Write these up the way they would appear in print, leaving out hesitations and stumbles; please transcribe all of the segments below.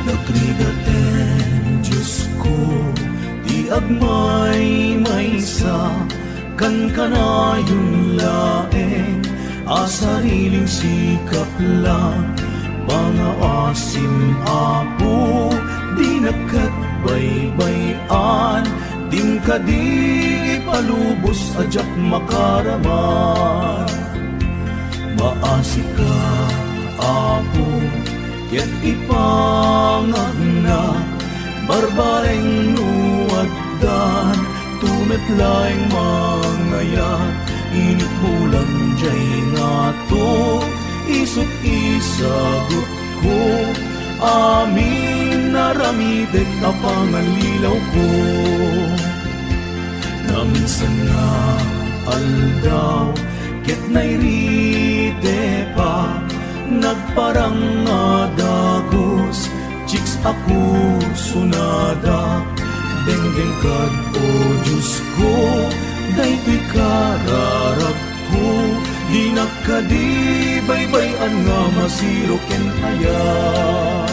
Nagrigaten, Diyos ko, di agmay maysa, kan kanayong laeng, sariling sikap lang, mga asim apo, di nakatbaybayan, dim ka di palubos ajak makaraman. Maasi ka, apo, ket ipangagna, barbareng nuaddan, tumetlaeng mangayan, init bulan jay nga to. isut isagot ko, amin naramidet kapanganlilaw ko. Naminsan nga aldaw, ket nairite pa, nagparang nga dagos, chicks ako sunada. Denggen kad o Diyos ko, daytoy kararag ko, di nakadibaybayan nga masiro ken ayat.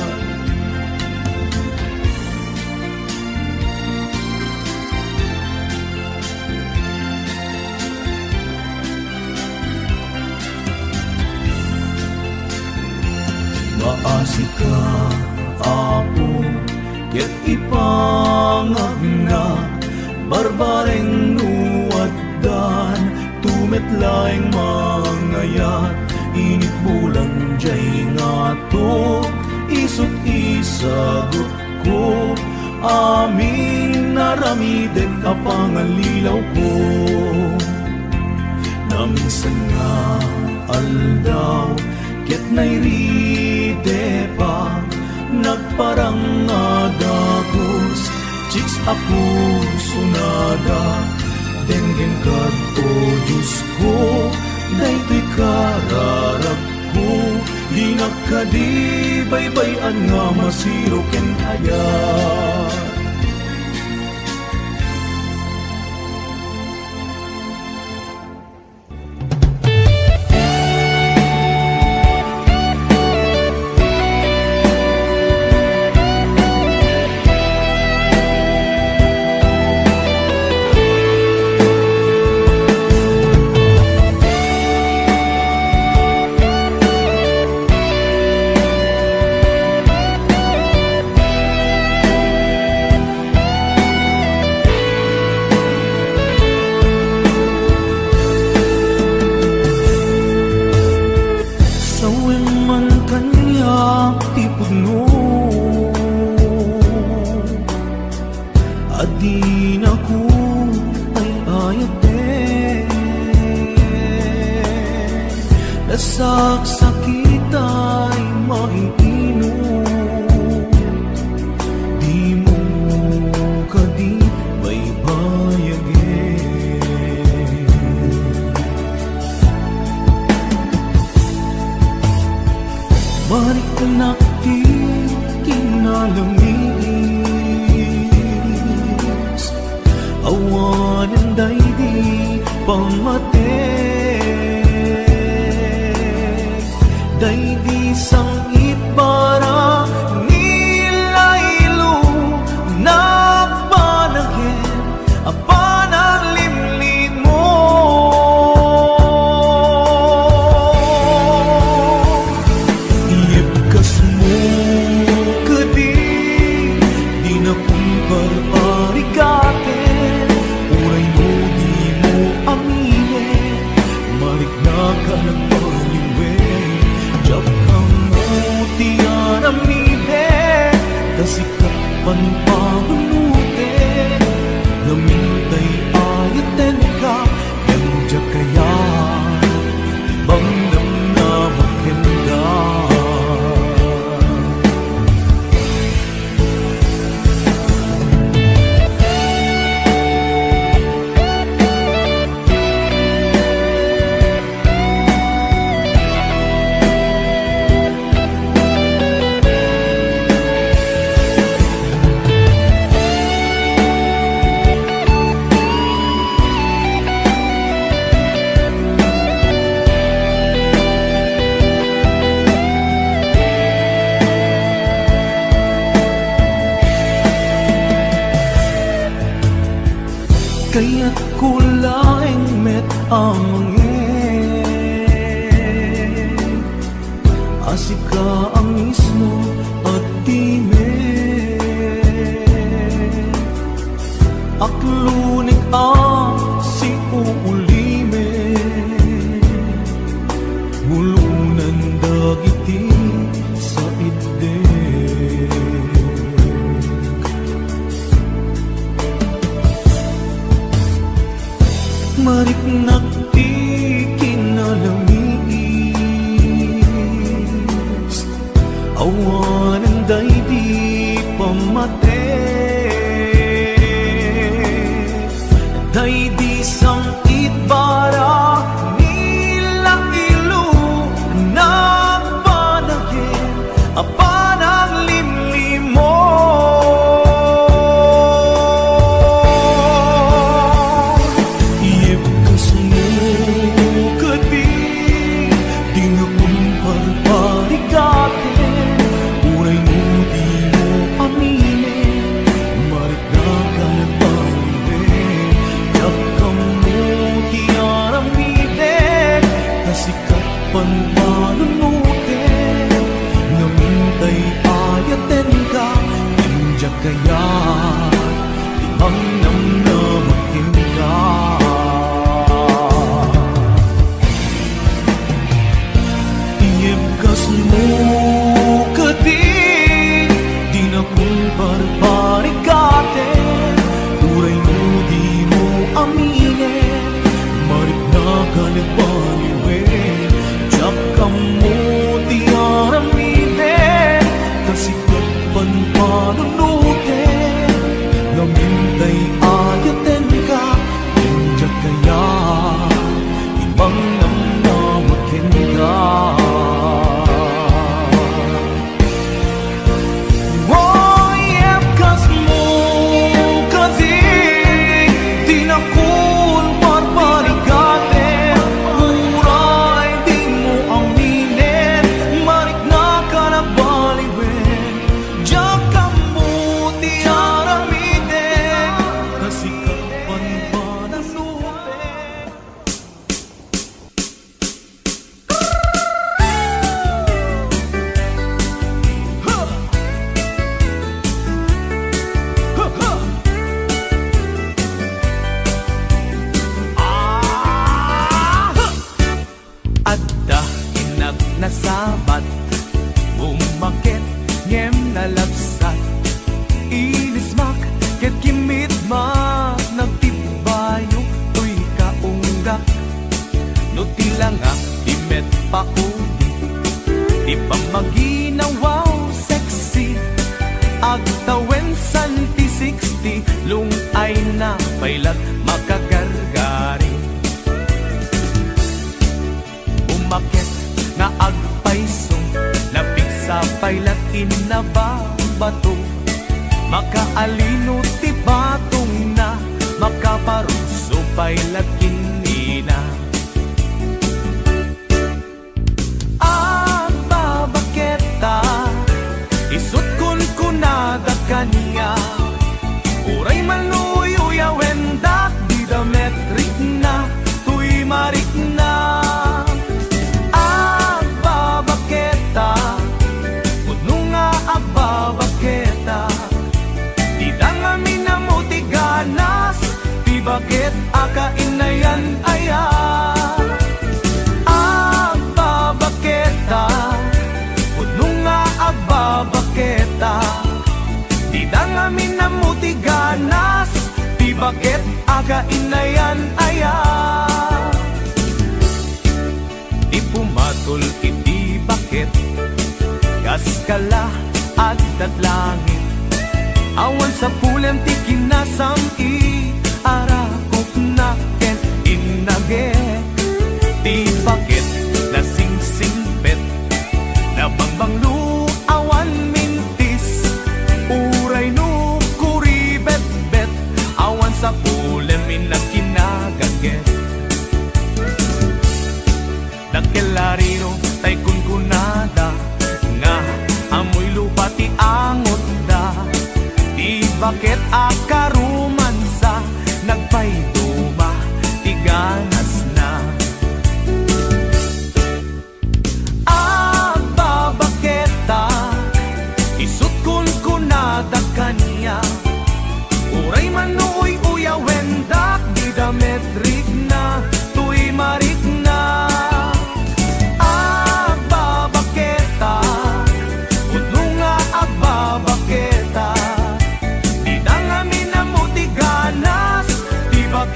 Maasi ka, Apo, ket ipangagna, barbareng nuwaddan, tumetlaeng mangayat, init bulan jay nga to, isut isagot ko, amin naramiden kapanganlilaw ko. Naminsan nga aldaw, ket nairide pa, nagparang nga dagos, chicks ako sunada. Denggen kad o Diyos ko, daytoy kararag ko, di nakadibaybayan nga masiro ken ayat. Adi na ko ay ayate, nasaksakit ay maiinom, di mo kadi may bayagin. Marik na nakti kinalamis, awan ang daydi pamatek, daydi sangit para nilaylo, nagpanagin apan ang limlim mo. Iibkas mo kadi, di na kumpar arikaten, uray mo di mo aminin, marik na ka nagpaliwe, diyak kang utiyan aminin, kasikat panpagulute, namintay ayaten ka, yang diyak kaya, ibang namnamakin ka. Kaya't kulaing met amangin, asik ka ang mismo at timen, aklunik ang si uulimen, mulunan dagiti sa idden. Marik nakti kinalamis, apan ang limlim mo. Iyepkas mo kadi, di na kumparparigate, uray mo di mo aminin, marit na ka nagbaliwe, yakam mo di aramiden, nasikat panpanunutin, namintay ayaten ka, injak kaya, timang namnamakin ka. Iyepkas mo kadi, di na kumparparigate, uray mo di mo aminin, marit na ka nagbaliwin, yakam mo di aramiden, kasikat panpanunutin, namintay ayaten ka, injak kaya, ibang namnamakin ka. Iyepkas mo kasi, di na kumparparigate, uray di mo aminin, marit na ka nagbaliwin, yakam mo di aramiden, kasikat panpanunutin. Adda inag nasabat, bumakit ngem nalabsat, inismak ket kimidmak, nagtibayo tuy kaunggak, no tilanga imet paudi, di pa maginawaw sexy, agtawen santi 60, lungay na pailat makagargari, umakit nga agpaiso, napigsa pailat inababato, makaalino ti batong na, makaparuso pailat kinina. Agbabaketa, isut kun kunada kaniya, uray maluyo wendak, di da metrik na, tuy marik na. Agbabaketa, puno nga agbabaketa, di da nga minamuti ganas, di bakit akainayan aya. Agbabaketa, puno nga agbabaketa, di da nga minamuti ganas, di bakit akainayan aya. Di pumatol iti bakit, kaskala at dadlangit, awan sa pulen ti kinasam i, arakok na ken inage, di bakit nasingsingpet, nabangbanglu awan mintis, uray no kuribet-bet, awan sa pulen minakinagaget. Nagkelarino tay kunkunada, nga amoy lupa ti angot da, di bakit akarumansa, nagpayduma ti ganas na. Agbabaketa, isut kun kunada kaniya, uray manuoy uyawendak, di da metrik na, tuy marik na. Agbabaketa, puno nga agbabaketa, di da nga minamuti ganas, di bakit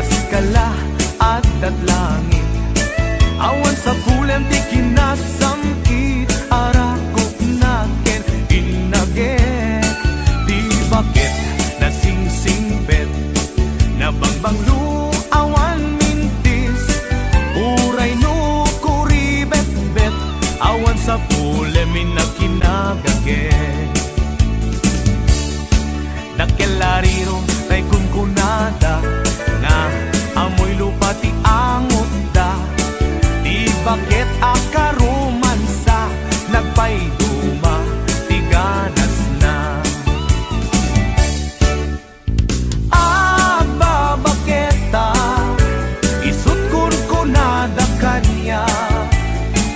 skala at langit. Awan sa bulan di kinasamkit, arakop naken inagek. Di bakit nasingsingpet, nabangbanglu awan mintis. Uray no kuribet-bet, awan sa bulan minakinagagek. Nakelariro tay kunkunada, nga amoy lupa ti angot da. Di bakit akarumansa, nagpayduma ti ganas na. Aba baketa, isut kunkunada kanya.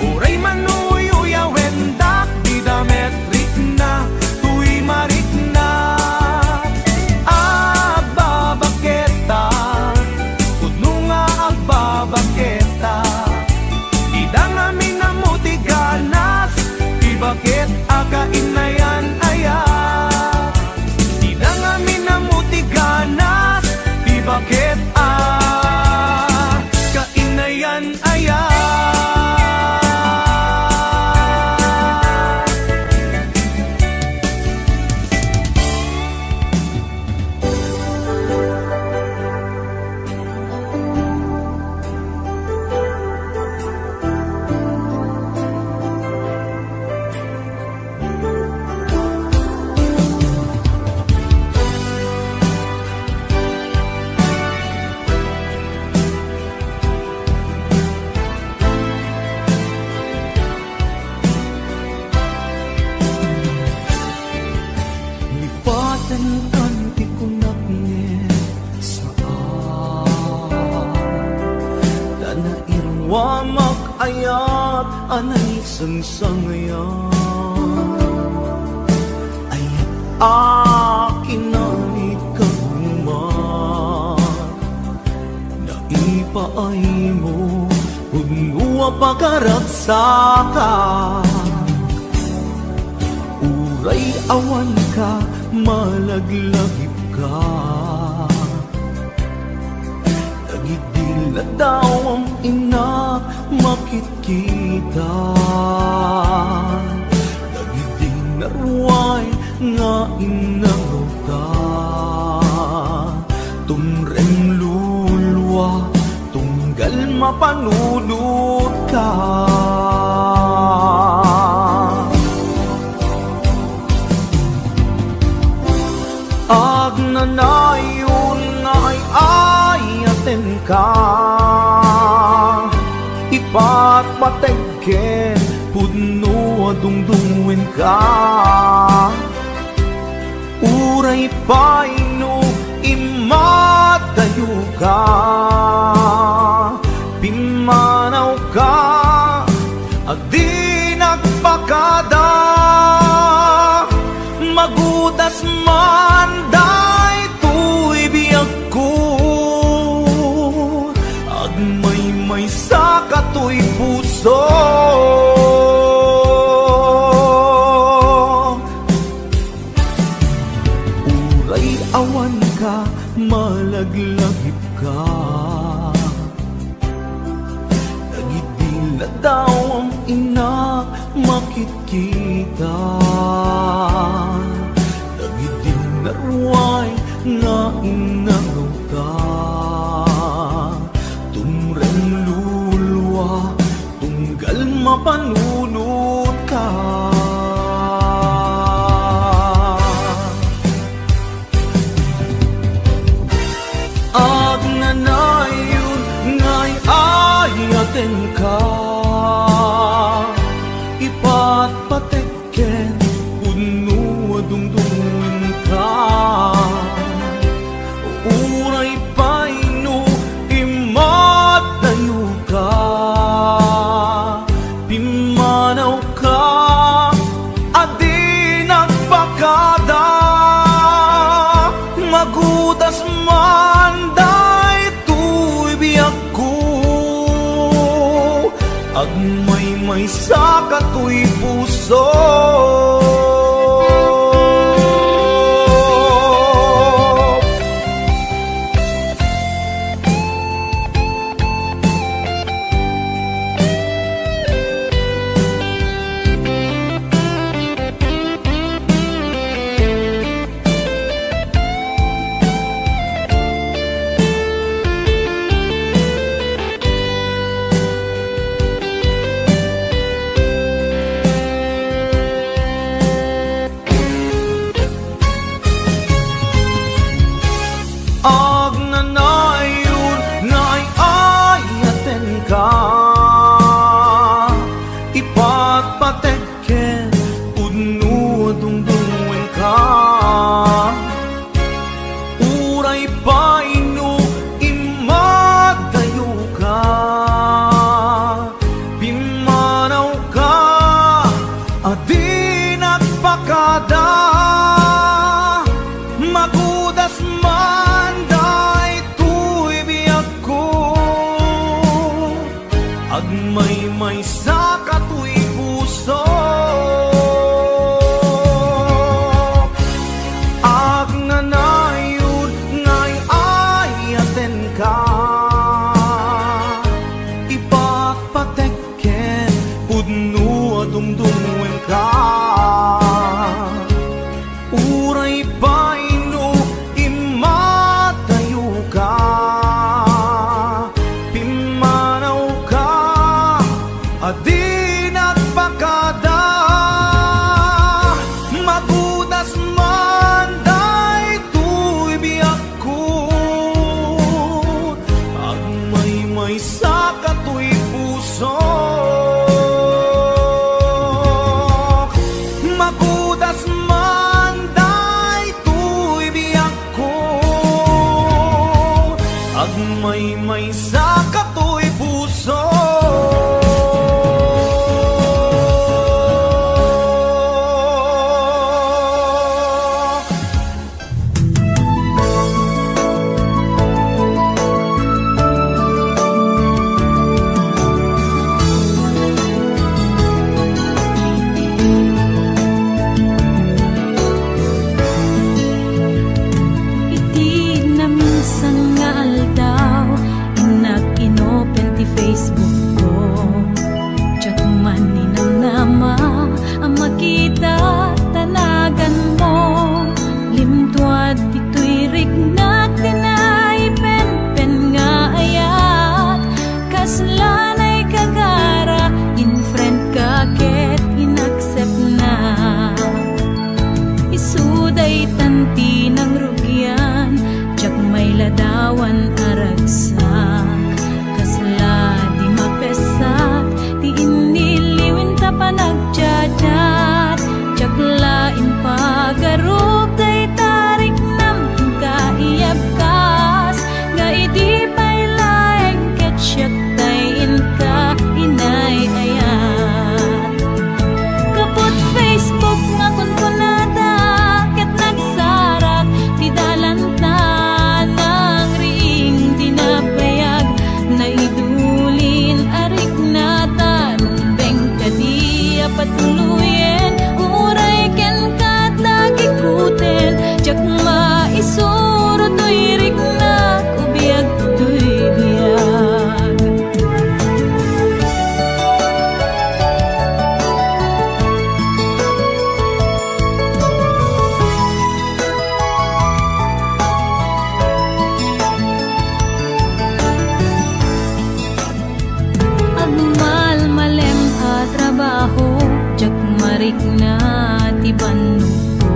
Uray manuyo wendak, di dametrik na, tuy marik na. Bakit akain na yan ayan? Di na nga minamuti ganas. Di bakit kain na yan ayan? Ayat anay sangsangayan, ayat akin na ikaman. Naipaay mo unua pagkaragsakan. Uray awan ka, malaglagip ka. Nagidila daw ang ina, makikita. Nagiding naruay nga inagaw ka. Tumreng lulwa, tunggal mapanunod ka. Agnanayon nga ay ayaten ka. Ipat pategken, pudno adungdungwen ka. Uray paino imatayo ka. Pimanaw ka, adi nagpakada. Magudas man day tuy biyag ko. Agmay-may sa katoy puso. Uray awan ka, malaglagip ka. Nagidila daw ang ina, makikita. Nagidil naruay nga inagaw ka. Tumreng lulwa, tunggal mapanunod ka. Agnanayon nga'y ayaten ka. Ipat patekken, puno adungdungin ka. Uray paino imatayo ka. Pimanaw ka, adi nagpakada. Magudas man day tuy biyag ko. Agmay-may sa katoy puso. magudas man daytoy biag ko, agmay sa katoy puso. Agnanayon ngay ayaten ka, ipatpatekken pudno adumdumwen ka. Uray paino imatayo ka, pimanaw ka, adi nagpakada. Magudas man daytoy biag ko, agmay sa katoy puso. Magudas man daytoy biag ko, agmay sa katoy puso. Iti na minsan nga aldaw, inak-inopen ti Facebook ko. Tsak man ninamnama, ang makita tanagan mo. Limtuad dito'y rignak, tinay pen nga ayat. Kaslanay kagara, in-friend ka ket inaccept na. Isuday tanti ng rugyan, tsak may ladawan aragsak. Kasla di mapesak, di iniliwin ta pa nagchat-chat. Tsak lain pagarup, day tarik nam kaiyabkas. Nga idi pa'y laeng ketsyat, tay inka inay ayat. Kaput Facebook nga kunkunada, ket nagsarak ti dalan ta nang ring dinapayag. Naidulin arik na tarumbeng kadi apatuluyen. Uray ken katagikuten, jak maisuro to'y rignak, ubiyag to'y biyag. Agmalmalem a trabaho, jak marik na ti banno ko.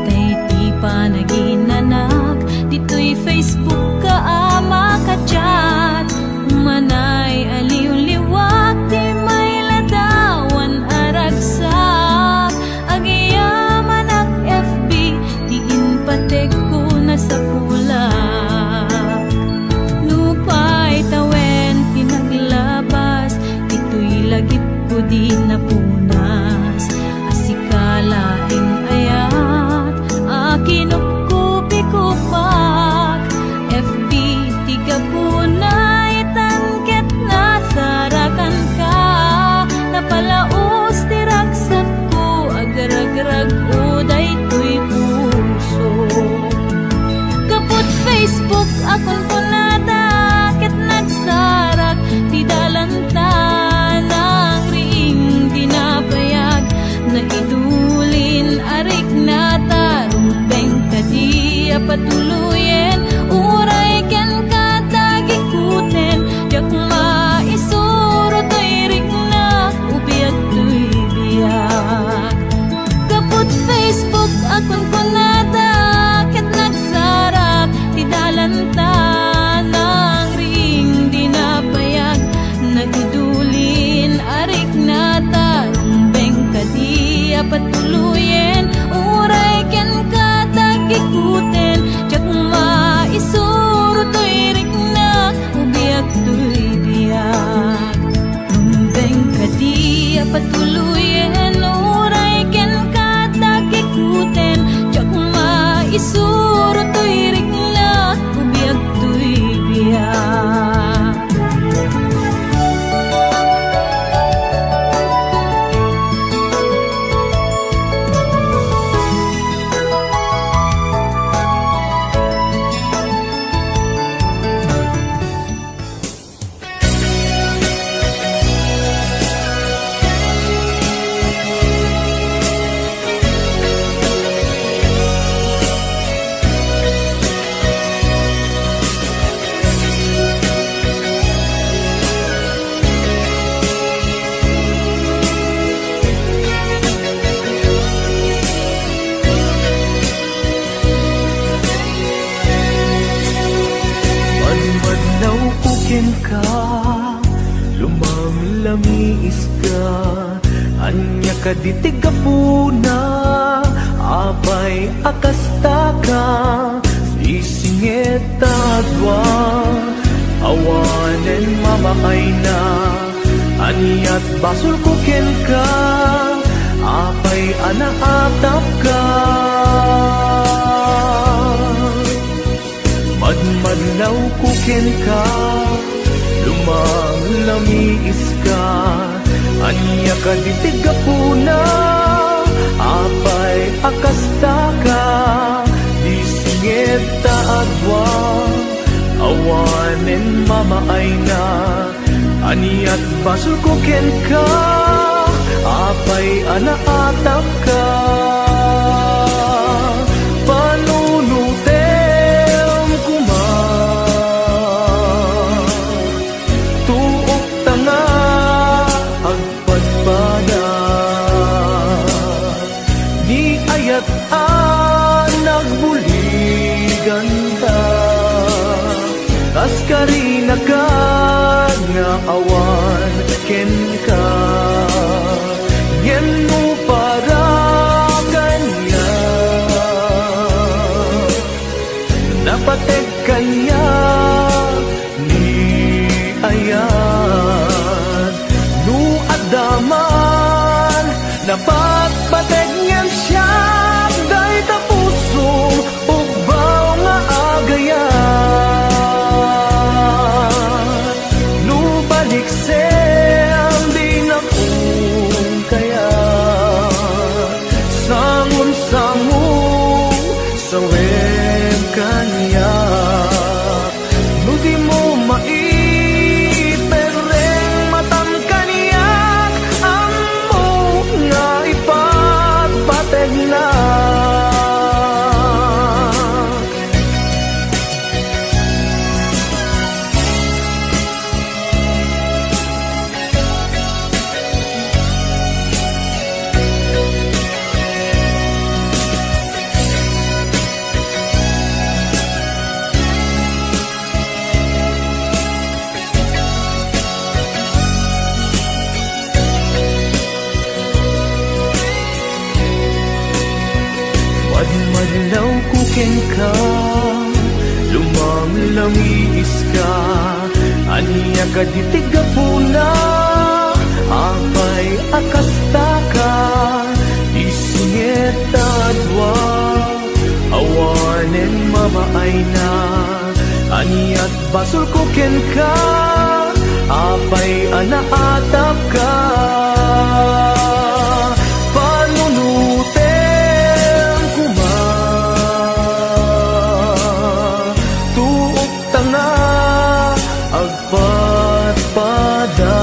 Tay ti panaginanak, dito'y Facebook ka ama ka-chat. Manay aliw-liwak, ti may ladawan aragsak. Agiyaman ak FB, ti inpatek ko na sa kulak. Nupay tawen pinaglabas, dito'y lagip ko di napunas. Asikalaing ayat, akinupkupi-kupak. FB tiga punay tangket na sarakan ka. Napalaos ti ragsak ko, agarag-rag uday to'y puso. Kaput Facebook akon kunada, ket nagsarak ti dalanta nang ring dinapayag. Naidulin arik na tarumbeng kadi apatuluyen. Uray ken katagikuten, jak maisuro to'y rignak, ubiyag to'y biyag. Kaput Facebook akon kunada, ket nagsarak ti dalanta nang ring dinapayag. Naidulin arik na tarumbeng kadi apatuluyen. Uray ken katagikuten, jak maisuro to'y rignak, ubiyag to'y biyag. Rumbeng kadi apatuluyen, uray ken katagikuten, jak maisuro kaditigapuna apay akastaka isingit tadwa awanen mamaay na aniyat basul ko ken ka apay anaatap ka madmadlaw ko ken ka lumang-lamiis ka anya kaditigapuna apay akastaka disingit taadwa awanen mamaay na aniyat basul ko ken ka apay anaatap ka panunutem kuma tuok tanga agpadpada di ayat nagbuligan ta kaskari nakad nga awan ken ka yen mo para kanya napatek kanya ni ayan nu adaman napagpatek niyan siya day tapusong ugbaw nga agayan nu balik sem din akong kaya sangon-sangon sa web kanya nu di mo maipereng matam kanya amo nga ipagpateg na madmadlaw ko ken ka lumang-lamiis ka anya kaditigapuna apay akastaka isingit tadwa awanen mamaay na aniyat basul ko ken ka apay anaatap ka panunutem kuma tuok tanga agpatpada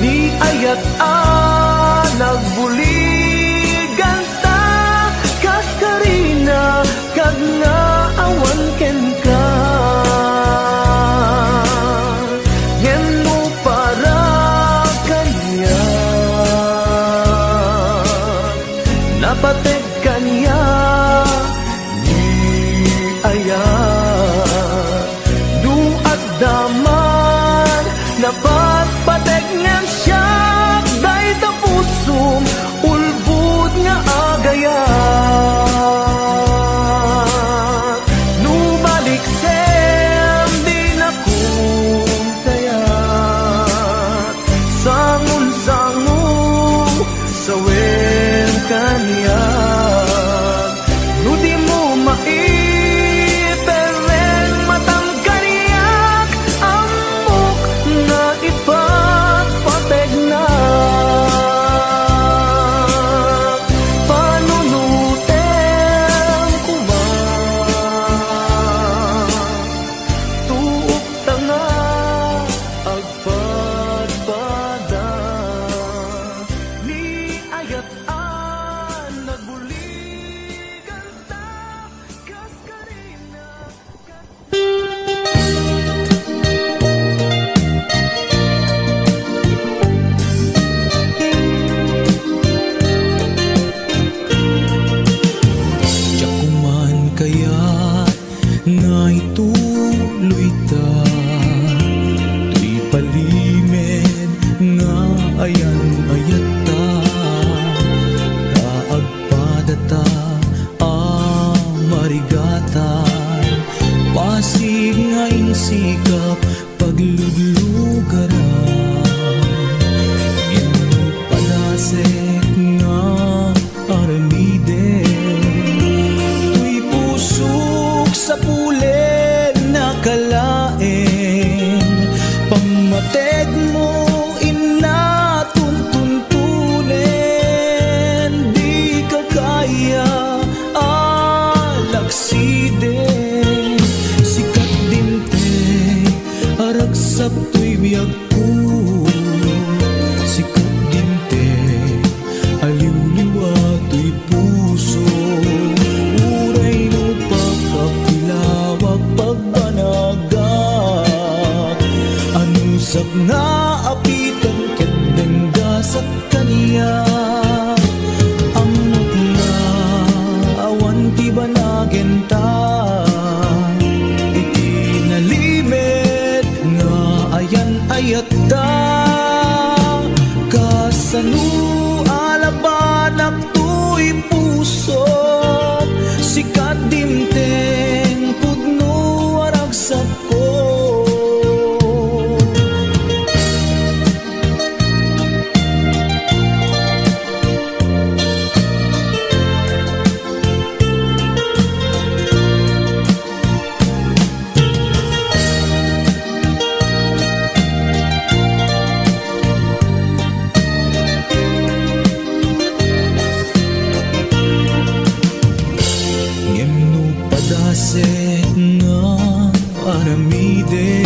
ni ayat nagbuligan ta kaskarina kag nga awan ken ka yen mo para kanya napatek kanya ni ayan du addaman napagpatek niyan siya day tapusong ulbud nga agayan nu balik sem din akong kaya sangon-sangon sa wen kanya nu di mo maipereng matang kaniyak amok nga ipagpateg na panunutem kuma tuok tanga agpadpada ni ayat nagbuligan ta kaskarina Jakuman kaya ngay tuloy ta tuy palimed nga ayan ayat ta ngayon sikap pagluglugaran. Ino palasek nga aramide, tuy pusok sa pulen na kalaen. Pamateg mo inatuntuntunen, di ka kaya alaksiden. Sikat dinte aragsap tuy biyag ko, sikat dinte aliw-liwa tuy puso. Uray no pakapilawag pagbanagak, anusap nga apitan kendengga sa kaniya. Amok na awan ti banagenta, iti nalimit nga ayan ayata. Kasano alabanak tuy puso, sikat dimteng pudno aragsak ko. Ngem padasek nga aramide,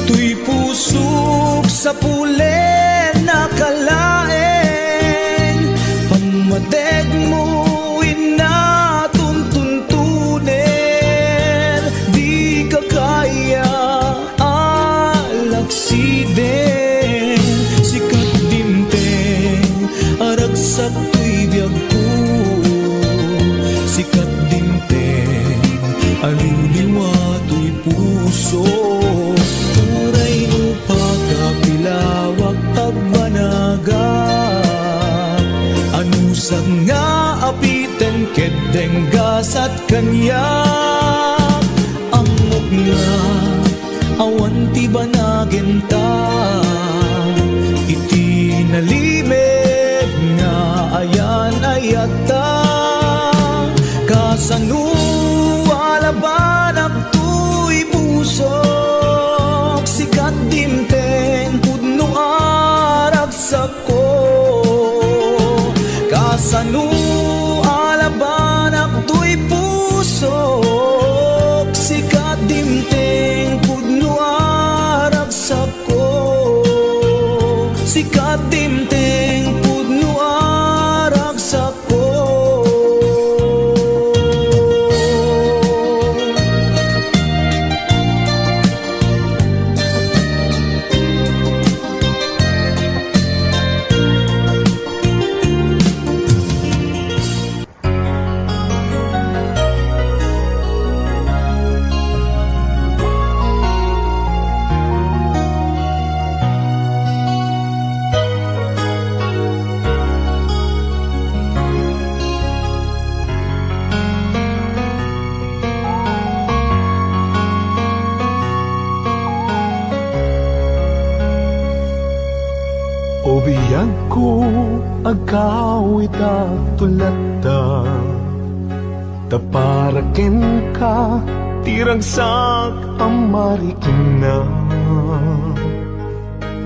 tuy pusok sa pulen na kalaeng. Pamadeg mo inatuntuntunen, di ka kaya alaksiden. Sikat dimteng aragsak tuy biyag ko, sikat dimteng aliw-liwa tuy puso. Uray no pagkapilawak agbanagak, anusag nga apiten kedenggasat kanya. Amok nga awan ti banagenta, iti nalimit nga ayan ayata. Kasano alabanak tuy pusok, sikat dimteng pudno aragsak ko. Kasano alabanak tuy pusok, sikat dimteng pudno aragsak ko. Sikat dimteng pudno aragsak ko. O biyag ko agawit at tulata, taparaken ka tiragsak amarikin na.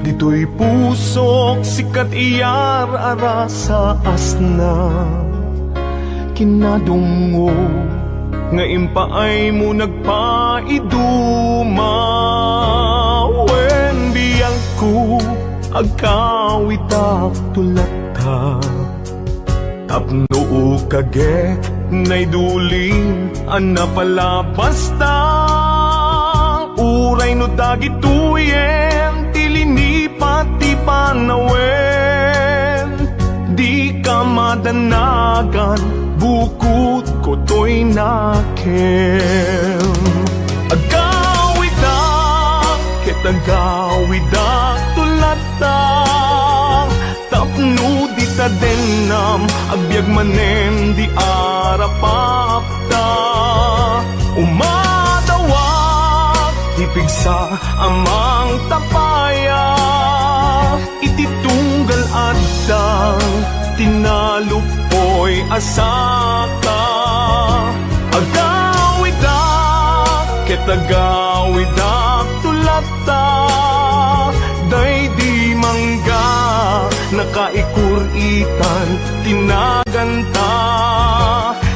Dito'y pusok sikat iyar ara sa asna, kinadungo nga impaay mo nagpaiduma. Wen biyag ko agkawit at tulata, tapno kage nay duling ana pala basta. Uray no dagituyen tilini pati panawen, di ka madanagan bukod ko to'y nakem. Agawit ket agawit tulata, tapno di ta denam agbyag manen di arapapta. Umadawa Ipigsa amang tapaya, ititunggal adang tinalupoy asaka. Agawida ketagawida tulata, day di mangga nakaikuritan tinaganta.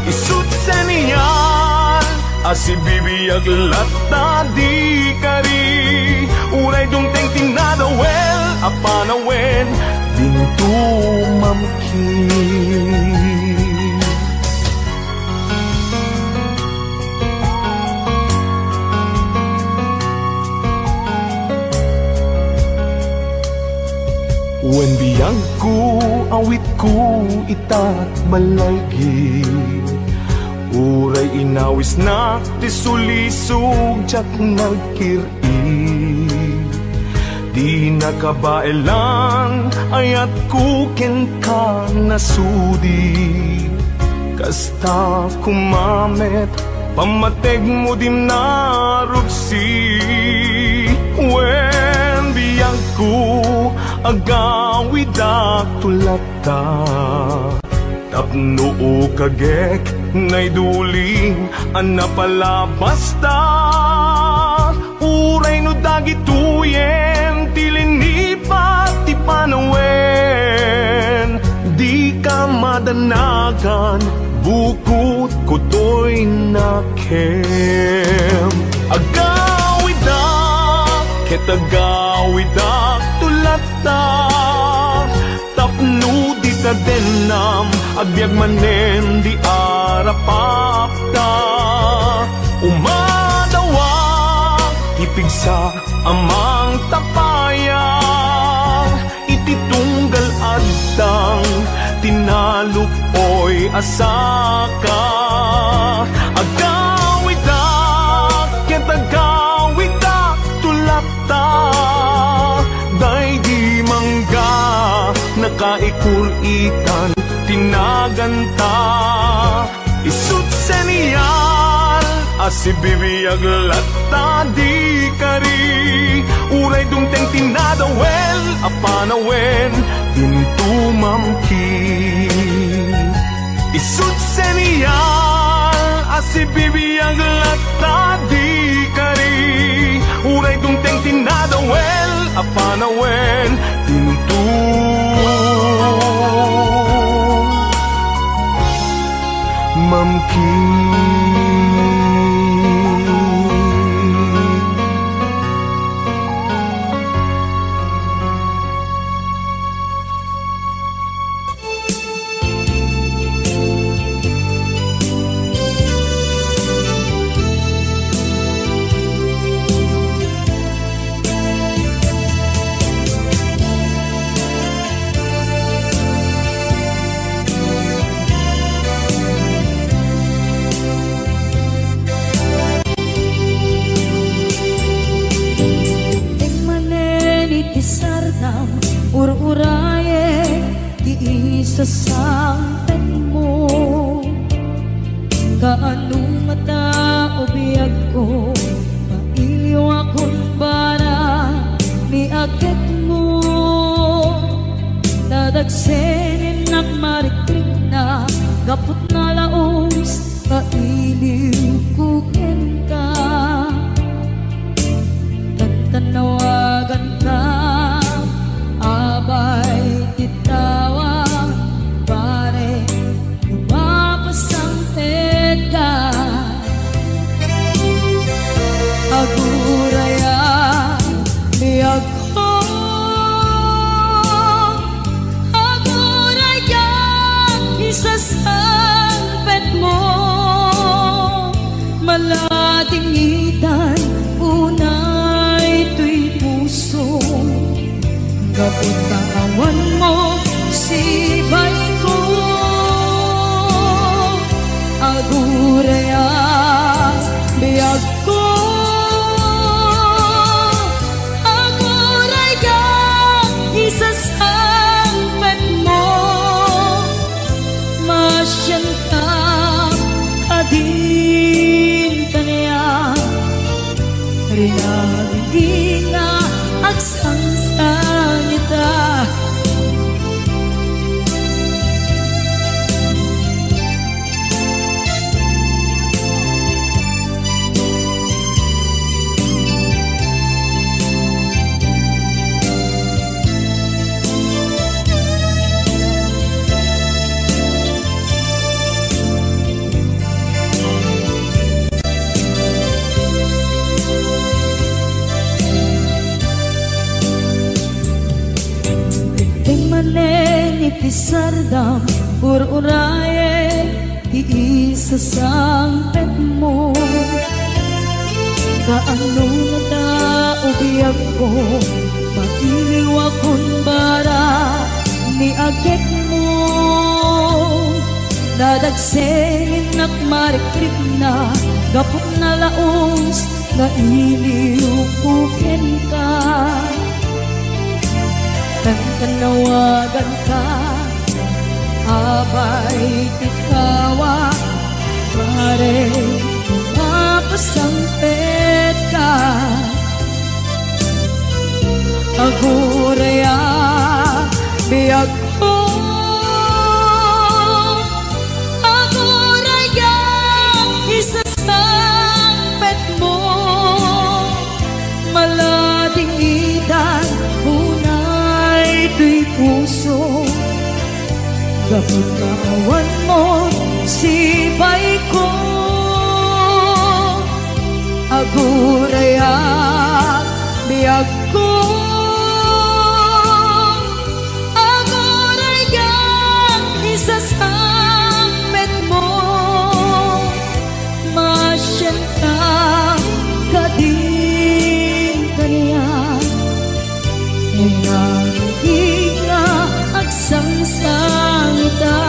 Isut seniyan asibibiyag latta di kari, uray dungteng tinadawel apanawen dintu mamkin. Wen biyang ko, awit ko, itat malaygi, uray inawis na, tisulisog, jak nagkiri. Di nakabailan, ayat ko ken ka nasudi. Kasta kumamet, pamateg mo din narupsi. Wen biyang ko, agawida tulata, tapno kagek nay duling anapalabasta. Uray no dagituyen tilinipat ti panawen, di ka madanagan bukod kutoy nakem. Agawida ketagawida tulata, tapno di ta denam agbyag manen di arapapta. Umadawa ipigsa amang tapaya, ititunggal adang tinalupoy asaka. Agawida ketagawida tulata, day di mangga nakaikuritan tinaganta. Isut seniyal asibibiyag latta di kari, uray dungteng tinadawel apanawen dintu mamkin. Isut seniyal asibibiyag latta di kari, uray dungteng tinadawel apanawen dintu mamkin. Ur-uraye di isasangtan mo, kaanong mata o biyag ko, mailiw akong bara ni agad mo. Dadagsenin ng mariklik na kaput na laos, kailiw kukin ka. Tantanawagan ka, abay titawag, pare lumapasang tedka. Aguraya biyag ko, aguraya isasalpet mo. Malatingitan unay to'y puso, kapit kawan mo sibay ko. Aguraya biyag ko, aguraya isasalpet mo. Masyanta kadin taniya Rinabigi nga agsangsang ita. Pisardam ururaye iisa sang pet mo. Kaano na ta ubiyag ko matiliwa kun bara ni agit mo. Dadagsengin at marikrip na gapot na laos na iliupukin ka. Tanawagan ka, abay ikawa, pare mapasampet ka. Aguraya, biyag ko, aguraya, isasampet mo, malading itan, ito'y puso. Kapag naawan mo, sibay ko. Aguraya, biyag ko. Aguraya, isasampet mo. Masyanta ka din kaniya. Hinga agsangsang ita.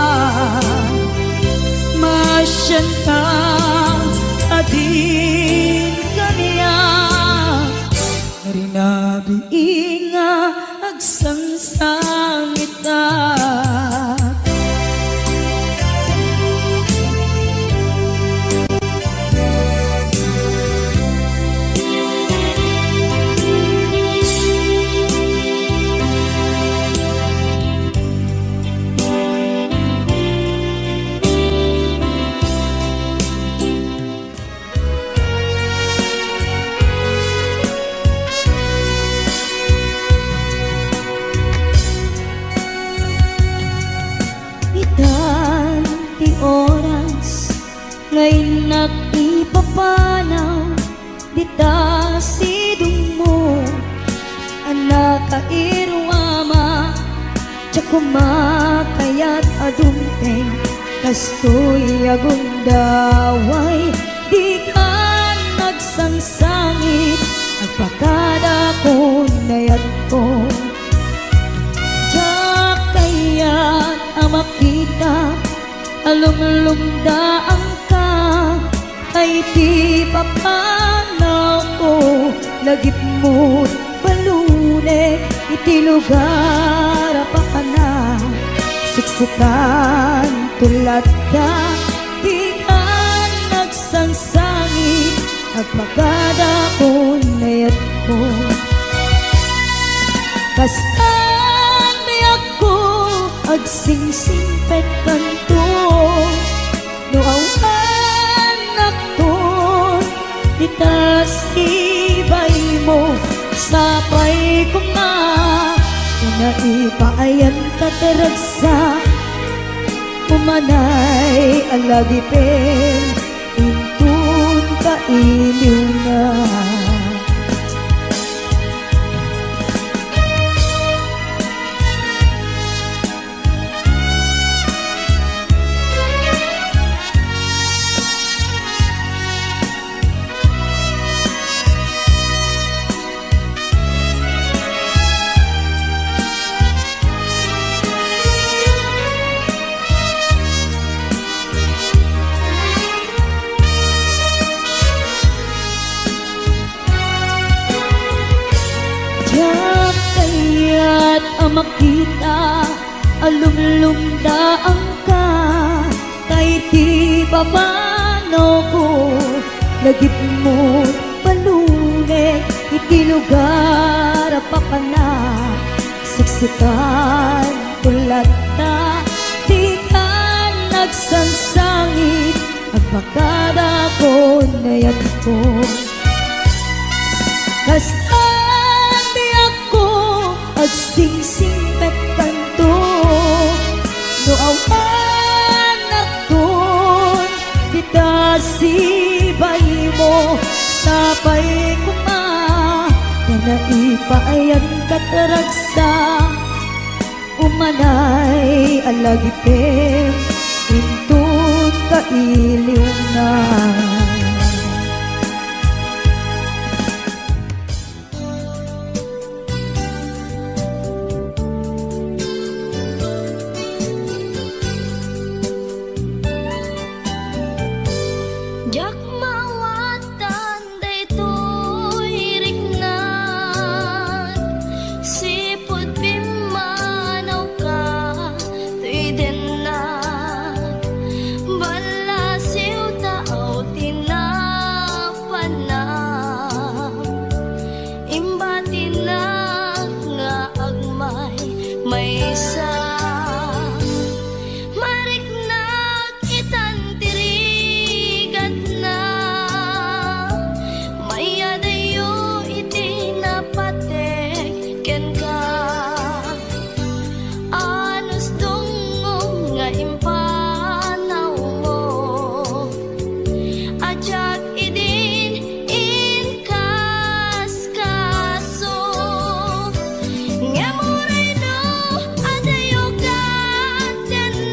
Masyanta adin kaniya. Rinabi nga agsangsang ita. Di oras ngayon nagipapanaw di ta sidong mo anak kairwama tsa kumakayat adumpeng kastoy agundaway di ka nagsangsangit agpakada ko nayat ko tsa kayat amakita alumlumdaan ka ay di papanaw ko lagip mo't balunek iti lugar pa na siksikan tulad ka di ka nagsangsangit agpagada ko nayat ko kastan nayak ko agsingsingpet kanto no anak to itas ibay mo sapay ko nga na ipaayan kataragsa umanay alagipin intun ka iliw na. Makita alumlumdaan ka kay di babano ko lagip mo balune di lugar pa ka na siksikan ulat na di ka nagsansangit at pagkadako na yato kastan di ako at singsing kanto no awan naton kita sibay mo sapay kuma na naipayan kataragsa umanay alagipem intut kailiw na Jak mawatan daytoy riknan sipud pimanaw ka tuy dennan balasiw tao tinapanam imbatinak nga agmay maysa mariknak itan tirigat na mayadayo iti napatek ken ka anos dungog nga impanaw mo ajak idin inkas kaso nga muray no adayo katenang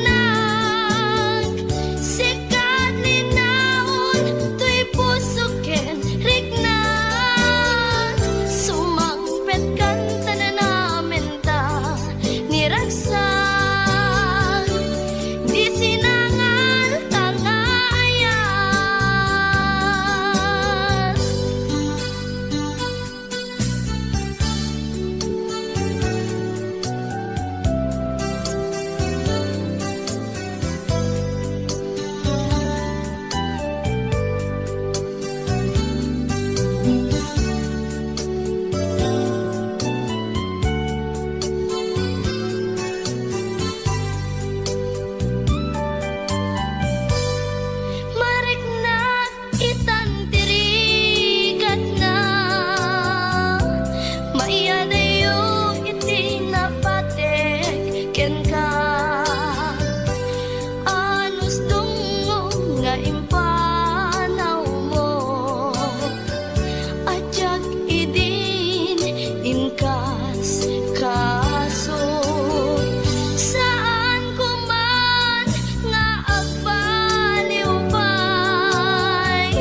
sikat linaon tuy puso ken riknan sumangpet kan tananamen ta niragsan di sinangal tangayan mariknak itan tirigat na maiyadayo iti napatek ken ka anos dungog nga impanaw mo ajak idin inkas kaso saan ko man nga agbaliw pay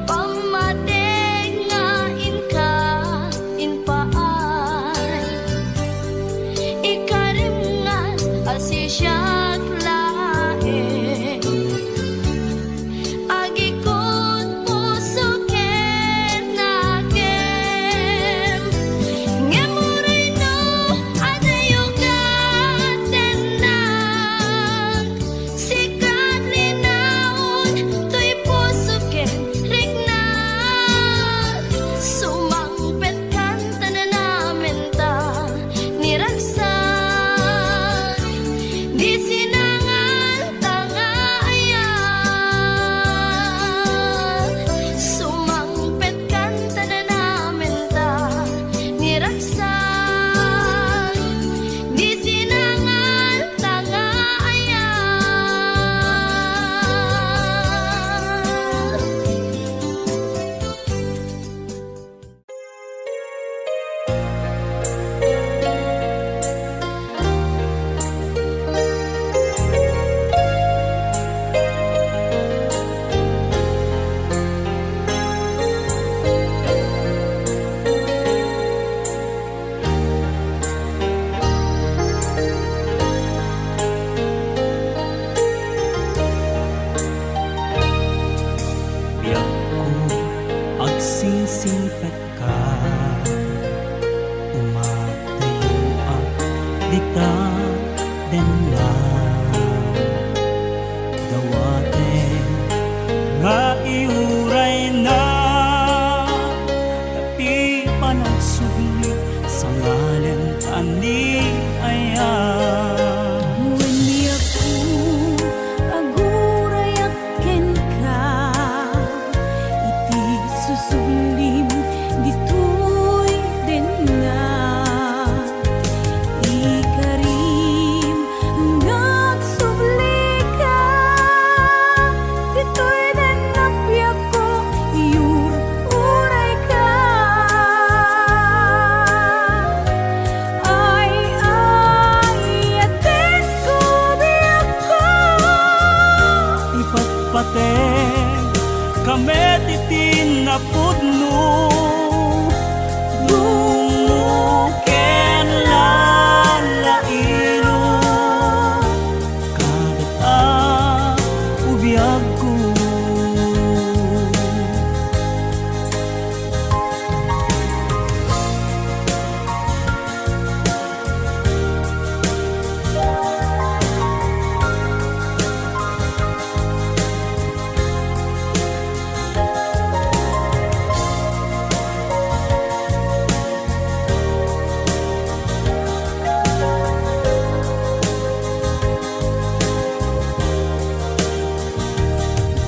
pamateg nga inka inpaay ikarimngan asisyak laeng agikot puso ken nagem nga muray no adayo katenang sikat linaon tuy puso ken riknan sumangpet kan tananamen ta niragsan di sinangal tangayan sumangpet kan tananamen ta niragsan di sinangal tangayan Biyak ko agsisimpet ka umatayo at dita denna dawate nga iuray na tapi sublim ditoy din na ikarim hanggang subli ka ditoy din napiyak ko iyur uray ka ay atin ko biyak ko Ipatpateng kami titin na pudno Dumuken lalaino Kadat ubiyag ko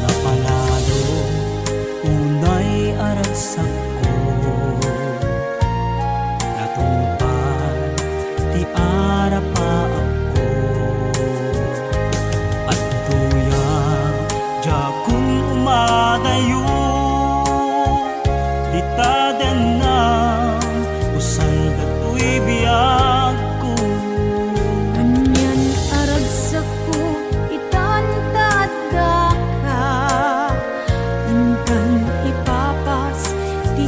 Napalalo unay aragsak ko Natungpad ti arapa ako At tuya jakong umadayo Dita den na usan datoy biyag ko Anyan aragsak ko itantadda ka Intan ipapas di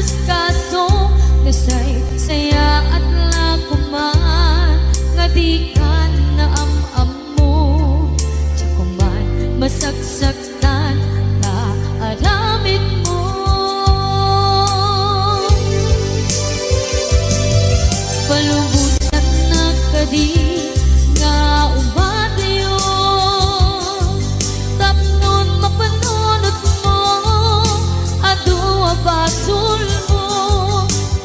kaskaso Nasay saya at lakuman Nga di ka na am mo Diya ko man masagsaktan Na aramid mo Palubusan na kadi Nga umadayo Tapnon mapanunot mo Ado basul mo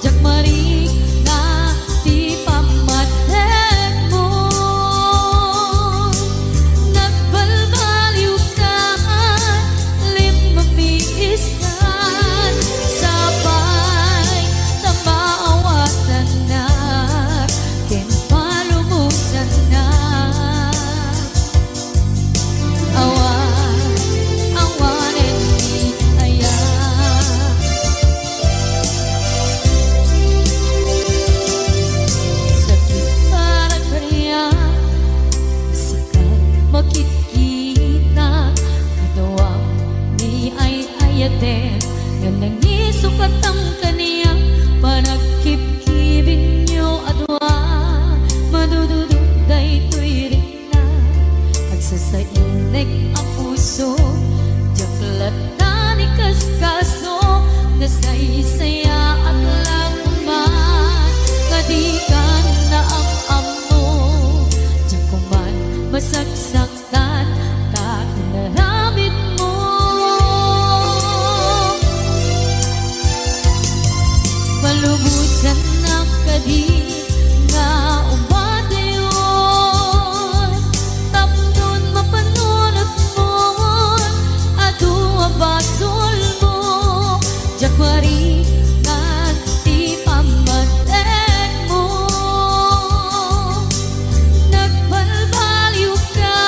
Jak mari na di pamatek mo Nagbalbaliw ka Limamiis ka Sabay na maawatan na Ken palumusan na Awanen ni aya Sakit para kaya Sakal makikita Kadawang ni ay ayaten Nga nangisukat ang kaniya Panagkip-kibin nyo adwa Madudududay to'y rikna Agsasainek ang puso Jaklat na ni kaskaso Nasay-saya at lakuman Kadikan na ang amo Diyan ko man masagsaktan Ta inaramid mo Palubusan na kadi Nga umadayon Tapnon mapanunot mo Ado basol mo Jak mari nga di pamatek mo Nagbalbaliw ka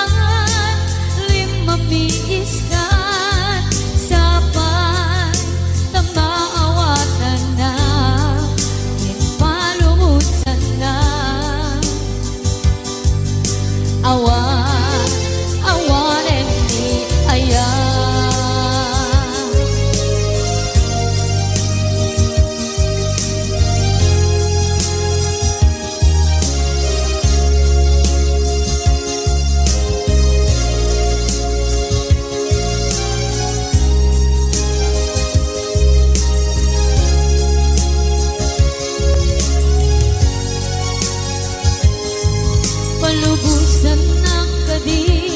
Limamiis ka Sabay na maawatan na Ken palumusan na Awanen ni aya Palubusan na kadi